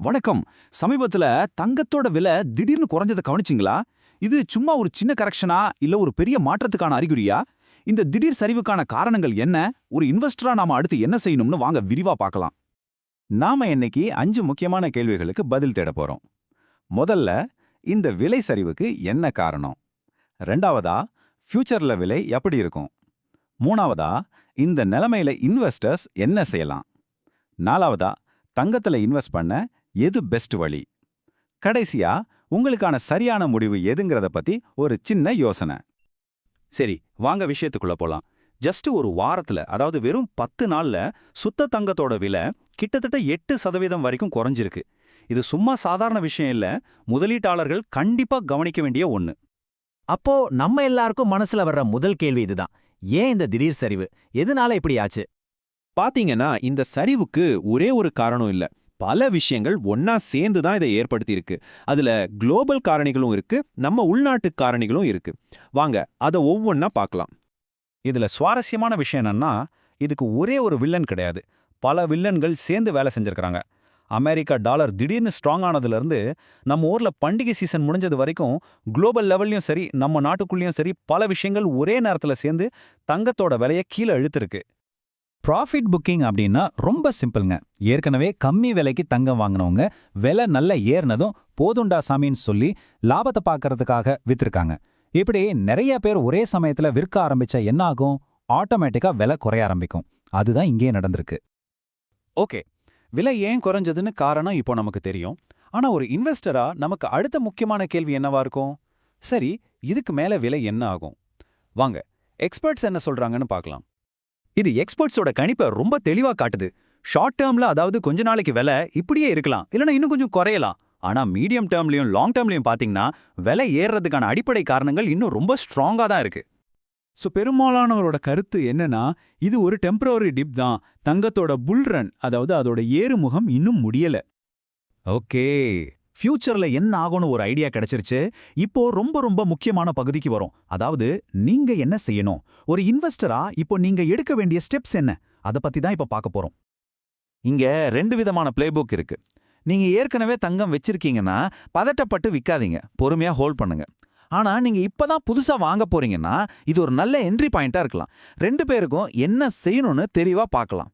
வணக்கம். சமீபத்துல தங்கத்தோட விலை திடீர்னு குறைஞ்சதை கவனிச்சிங்களா? இது சும்மா ஒரு சின்ன கரெக்ஷனா இல்ல ஒரு பெரிய மாற்றத்துக்கான அறிகுறியா? இந்த திடீர் சரிவுக்கான காரணங்கள் என்ன? ஒரு இன்வெஸ்டரா நாம அடுத்து என்ன செய்யணும்னு வாங்க விரிவா பார்க்கலாம். நாம இன்னைக்கு 5 முக்கியமான கேள்விகளுக்கு பதில் தேட போறோம். முதல்ல, இந்த விலை சரிவுக்கு என்ன காரணம்? ரெண்டாவதா, ஃபியூச்சர்ல விலை எப்படி இருக்கும்? மூணாவதா, இந்த நிலைமையில இன்வெஸ்டர்ஸ் என்ன செய்யலாம்? நாலாவதா, தங்கத்துல இன்வெஸ்ட் பண்ண எது பெஸ்ட் வழி? கடைசியா, உங்களுக்கான சரியான முடிவு எதுங்கிறத பத்தி ஒரு சின்ன யோசனை. சரி, வாங்க விஷயத்துக்குள்ள போலாம். ஜஸ்ட் ஒரு வாரத்துல, அதாவது வெறும் 10 நாள்ல சுத்த தங்கத்தோட விலை கிட்டத்தட்ட 8% வரைக்கும் குறைஞ்சிருக்கு. இது சும்மா சாதாரண விஷயம் இல்ல, முதலீட்டாளர்கள் கண்டிப்பா கவனிக்க வேண்டிய ஒண்ணு. அப்போ நம்ம எல்லாருக்கும் மனசுல வர்ற முதல் கேள்வி இதுதான். ஏன் இந்த திடீர் சரிவு? எதனால இப்படி ஆச்சு? பாத்தீங்கன்னா இந்த சரிவுக்கு ஒரே ஒரு காரணம் இல்ல, பல விஷயங்கள் ஒன்னா சேர்ந்து தான் இதை ஏற்படுத்தியிருக்கு. அதுல குளோபல் காரணிகளும் இருக்கு, நம்ம உள்நாட்டு காரணிகளும் இருக்கு. வாங்க அதை ஒவ்வொன்னா பார்க்கலாம். இதுல சுவாரஸ்யமான விஷயம் என்னன்னா, இதுக்கு ஒரே ஒரு வில்லன் கிடையாது, பல வில்லன்கள் சேர்ந்து வேலை செஞ்சிருக்காங்க. அமெரிக்கா டாலர் திடீர்னு ஸ்ட்ராங் ஆனதுலேருந்து நம்ம ஊர்ல பண்டிகை சீசன் முடிஞ்சது வரைக்கும் குளோபல் லெவல்லையும் சரி நம்ம நாட்டுக்குள்ளேயும் சரி பல விஷயங்கள் ஒரே நேரத்தில் சேர்ந்து தங்கத்தோட விலையை கீழே இழுத்துருக்கு. ப்ராஃபிட் புக்கிங் அப்படின்னா ரொம்ப சிம்பிள்ங்க. ஏற்கனவே கம்மி விலைக்கு தங்கம் வாங்கினவங்க விலை நல்ல ஏறினதும் போதுண்டா சாமின்னு சொல்லி லாபத்தை பார்க்கறதுக்காக வித்திருக்காங்க. இப்படி நிறைய பேர் ஒரே சமயத்துல விற்க ஆரம்பிச்சா என்ன ஆகும்? ஆட்டோமேட்டிக்கா விலை குறைய ஆரம்பிக்கும். அதுதான் இங்கே நடந்திருக்கு. ஓகே, விலை ஏன் குறைஞ்சதுன்னு காரணம் இப்போ நமக்கு தெரியும். ஆனா ஒரு இன்வெஸ்டரா நமக்கு அடுத்த முக்கியமான கேள்வி என்னவா இருக்கும்? சரி, இதுக்கு மேல விலை என்ன ஆகும்? வாங்க எக்ஸ்பர்ட்ஸ் என்ன சொல்றாங்கன்னு பார்க்கலாம். இது எக்ஸ்பர்ட்ஸோட கணிப்பை ரொம்ப தெளிவா காட்டுது. ஷார்ட் டேர்ம்ல, அதாவது கொஞ்ச நாளைக்கு விலை இப்படியே இருக்கலாம், இல்லைன்னா இன்னும் கொஞ்சம் குறையலாம். ஆனா மீடியம் டேர்ம்லயும் லாங் டேர்ம்லயும் பாத்தீங்கன்னா விலை ஏறுறதுக்கான அடிப்படை காரணங்கள் இன்னும் ரொம்ப ஸ்ட்ராங்கா தான் இருக்கு. ஸோ பெரும்பாலானவரோட கருத்து என்னன்னா, இது ஒரு டெம்பரரி டிப் தான். தங்கத்தோட புல் ரன், அதாவது அதோட ஏறுமுகம் இன்னும் முடியல. ஓகே, ஃபியூச்சர்ல என்ன ஆகும்னு ஒரு ஐடியா கிடைச்சிருச்சு. இப்போ ரொம்ப ரொம்ப முக்கியமான பகுதிக்கு வரும். அதாவது நீங்க என்ன செய்யணும்? ஒரு இன்வெஸ்டரா இப்போ நீங்க எடுக்க வேண்டிய ஸ்டெப்ஸ் என்ன? அத பத்தி தான் இப்ப பார்க்க போறோம். இங்க 2 விதமான பிளேபுக் இருக்கு. நீங்க ஏற்கனவே தங்கம் வச்சிருக்கீங்கன்னா பதட்டப்பட்டு விக்காதீங்க, பொறுமையா ஹோல்ட் பண்ணுங்க. ஆனா நீங்க இப்பதான் புதுசா வாங்க போறீங்கன்னா இது ஒரு நல்ல என்ட்ரி பாயிண்டா இருக்கலாம். 2 பேருக்கும் என்ன செய்யணும்னு தெளிவா பார்க்கலாம்.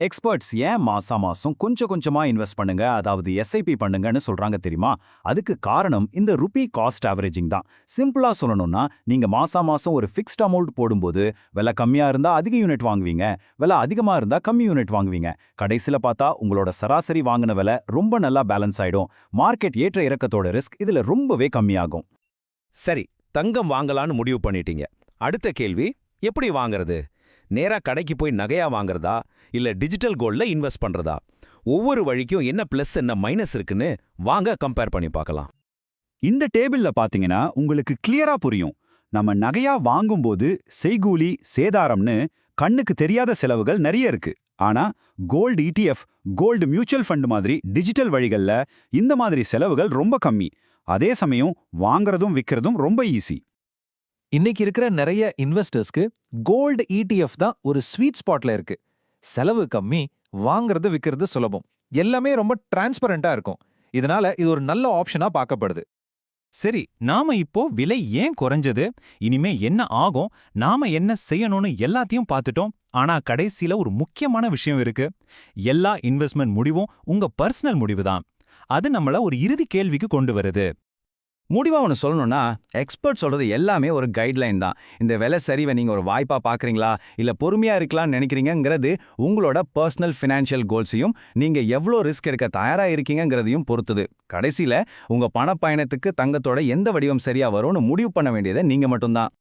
எக்ஸ்பர்ட்ஸ் ஏன் மாசம் கொஞ்சம் கொஞ்சமா இன்வெஸ்ட் பண்ணுங்க, அதாவது எஸ்ஐபி பண்ணுங்கன்னு சொல்றாங்க தெரியுமா? அதுக்கு காரணம் இந்த ருபி காஸ்ட் ஆவரேஜிங் தான். சிம்பிளா சொல்லணும்னா, நீங்க மாசம் ஒரு ஃபிக்ஸ்ட் அமௌண்ட் போடும்போது விலை கம்மியா இருந்தா அதிக யூனிட் வாங்குவீங்க, விலை அதிகமா இருந்தா கம்மி யூனிட் வாங்குவீங்க. கடைசியில பார்த்தா உங்களோட சராசரி வாங்கின விலை ரொம்ப நல்லா பேலன்ஸ் ஆயிடும். மார்க்கெட் ஏற்ற இறக்கத்தோட ரிஸ்க் இதுல ரொம்பவே கம்மியாகும். சரி, தங்கம் வாங்கலான்னு முடிவு பண்ணிட்டீங்க. அடுத்த கேள்வி, எப்படி வாங்குறது? நேரா கடைக்கு போய் நகையா வாங்குறதா இல்ல டிஜிட்டல் கோல்ட்ல இன்வெஸ்ட் பண்றதா? ஒவ்வொரு வழிக்கும் என்ன பிளஸ் என்ன மைனஸ் இருக்குன்னு வாங்க கம்பேர் பண்ணி பார்க்கலாம். இந்த டேபிள்ல பாத்தீங்கன்னா உங்களுக்கு கிளியரா புரியும். நம்ம நகையா வாங்கும்போது செய்கூலி, சேதாரம்னு கண்ணுக்கு தெரியாத செலவுகள் நிறைய இருக்கு. ஆனா gold ETF, gold mutual fund மாதிரி டிஜிட்டல் வழிகள்ல இந்த மாதிரி செலவுகள் ரொம்ப கம்மி. அதே சமயம் வாங்குறதும் விற்கிறதும் ரொம்ப ஈஸி. இன்னைக்கு இருக்கிற நிறைய இன்வெஸ்டர்ஸ்க்கு கோல்டு ETF தான் ஒரு ஸ்வீட் ஸ்பாட்ல இருக்கு. செலவு கம்மி, வாங்குறது விற்கிறது சுலபம், எல்லாமே ரொம்ப டிரான்ஸ்பரண்டா இருக்கும். இதனால இது ஒரு நல்ல ஆப்ஷனா பார்க்கப்படுது. சரி, நாம இப்போ விலை ஏன் குறைஞ்சது, இனிமே என்ன ஆகும், நாம என்ன செய்யணும்னு எல்லாத்தையும் பார்த்துட்டோம். ஆனா கடைசியில ஒரு முக்கியமான விஷயம் இருக்கு. எல்லா இன்வெஸ்ட்மெண்ட் முடிவும் உங்க பர்சனல் முடிவு தான். அது நம்மள ஒரு இறுதி கேள்விக்கு கொண்டு வருது. முடிவா ஒன்று சொல்லணும்னா, எக்ஸ்பர்ட் சொல்றது எல்லாமே ஒரு கைட்லைன் தான். இந்த விலை சரிவை நீங்க ஒரு வாய்ப்பா பார்க்குறீங்களா இல்ல பொறுமையா இருக்கலாம்னு நினைக்கிறீங்கிறது உங்களோட பர்சனல் ஃபினான்ஷியல் கோல்ஸையும் நீங்க எவ்வளோ ரிஸ்க் எடுக்க தயாரா இருக்கீங்கிறதையும் பொறுத்தது. கடைசியில உங்க பண பயணத்துக்கு தங்கத்தோட எந்த வடிவம் சரியா வரும்னு முடிவு பண்ண வேண்டியதை நீங்க மட்டும்தான்.